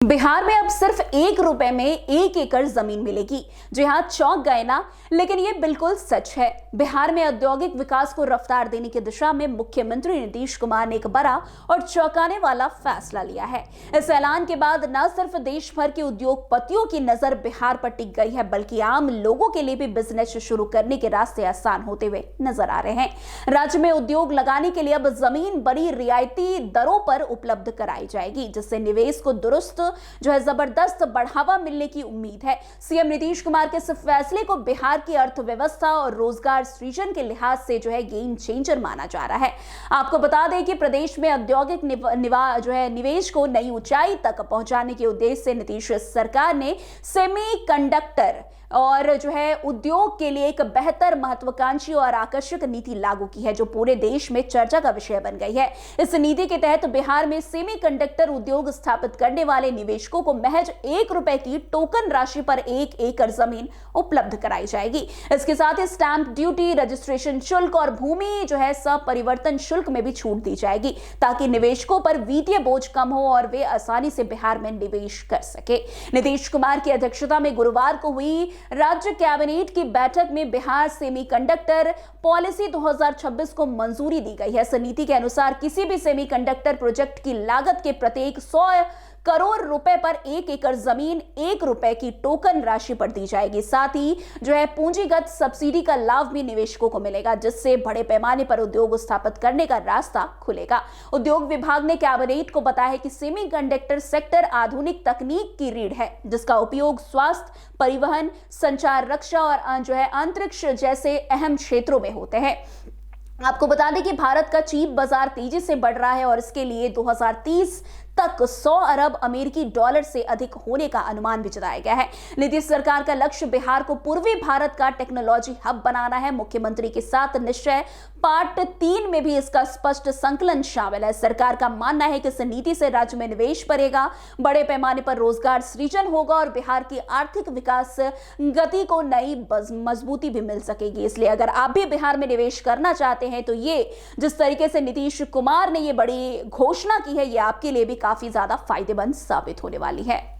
बिहार में अब सिर्फ 1 रुपए में 1 एकड़ जमीन मिलेगी। जी हां, चौंक गए ना? लेकिन ये बिल्कुल सच है। बिहार में औद्योगिक विकास को रफ्तार देने की दिशा में मुख्यमंत्री नीतीश कुमार ने एक बड़ा और चौंकाने वाला फैसला लिया है। इस ऐलान के बाद न सिर्फ देश भर के उद्योगपतियों की नजर बिहार पर टिक गई है, बल्कि आम लोगों के लिए भी बिजनेस शुरू करने के रास्ते आसान होते हुए नजर आ रहे हैं। राज्य में उद्योग लगाने के लिए अब जमीन बड़ी रियायती दरों पर उपलब्ध कराई जाएगी, जिससे निवेश को दुरुस्त जबरदस्त बढ़ावा मिलने की उम्मीद है। सीएम नीतीश कुमार के इस फैसले को बिहार की अर्थव्यवस्था और रोजगार सृजन के लिहाज से गेम चेंजर माना जा रहा है। आपको बता दें कि प्रदेश में औद्योगिक निवेश को नई ऊंचाई तक पहुंचाने के उद्देश्य से नीतीश सरकार ने सेमीकंडक्टर और उद्योग के लिए एक बेहतर, महत्वाकांक्षी और आकर्षक नीति लागू की है, जो पूरे देश में चर्चा का विषय बन गई है। इस नीति के तहत बिहार में सेमीकंडक्टर उद्योग स्थापित करने वाले निवेशकों को महज 1 रुपए की टोकन राशि पर 1 एकड़ जमीन उपलब्ध कराई जाएगी। इसके साथ ही स्टैंप ड्यूटी, रजिस्ट्रेशन शुल्क और भूमि परिवर्तन शुल्क में भी छूट दी जाएगी, ताकि निवेशकों पर वित्तीय बोझ कम हो और वे आसानी से बिहार में निवेश कर सके। नीतीश कुमार की अध्यक्षता में गुरुवार को हुई राज्य कैबिनेट की बैठक में बिहार सेमीकंडक्टर पॉलिसी 2026 को मंजूरी दी गई है। इस नीति के अनुसार किसी भी सेमीकंडक्टर प्रोजेक्ट की लागत के प्रत्येक 100 करोड़ रुपए पर 1 एकड़ जमीन 1 रुपए की टोकन राशि पर दी जाएगी। साथ ही पूंजीगत सब्सिडी का लाभ भी निवेशकों को मिलेगा, जिससे बड़े पैमाने पर उद्योग स्थापित करने का रास्ता खुलेगा। उद्योग विभाग ने कैबिनेट को बताया है कि सेमीकंडक्टर सेक्टर आधुनिक तकनीक की रीढ़ है, जिसका उपयोग स्वास्थ्य, परिवहन, संचार, रक्षा और अंतरिक्ष जैसे अहम क्षेत्रों में होते हैं। आपको बता दें कि भारत का चिप बाजार तेजी से बढ़ रहा है और इसके लिए 2030 तक 100 अरब अमेरिकी डॉलर से अधिक होने का अनुमान भी जताया गया है। नीतीश सरकार का लक्ष्य बिहार को पूर्वी भारत का टेक्नोलॉजी हब बनाना है। मुख्यमंत्री के साथ निश्चय पार्ट 3 में भी इसका स्पष्ट संकलन शामिल है। सरकार का मानना है कि इस नीति से राज्य में निवेश बढ़ेगा, बड़े पैमाने पर रोजगार सृजन होगा और बिहार की आर्थिक विकास गति को नई मजबूती भी मिल सकेगी। इसलिए अगर आप भी बिहार में निवेश करना चाहते हैं तो ये जिस तरीके से नीतीश कुमार ने ये बड़ी घोषणा की है, ये आपके लिए भी काफी ज्यादा फायदेमंद साबित होने वाली है।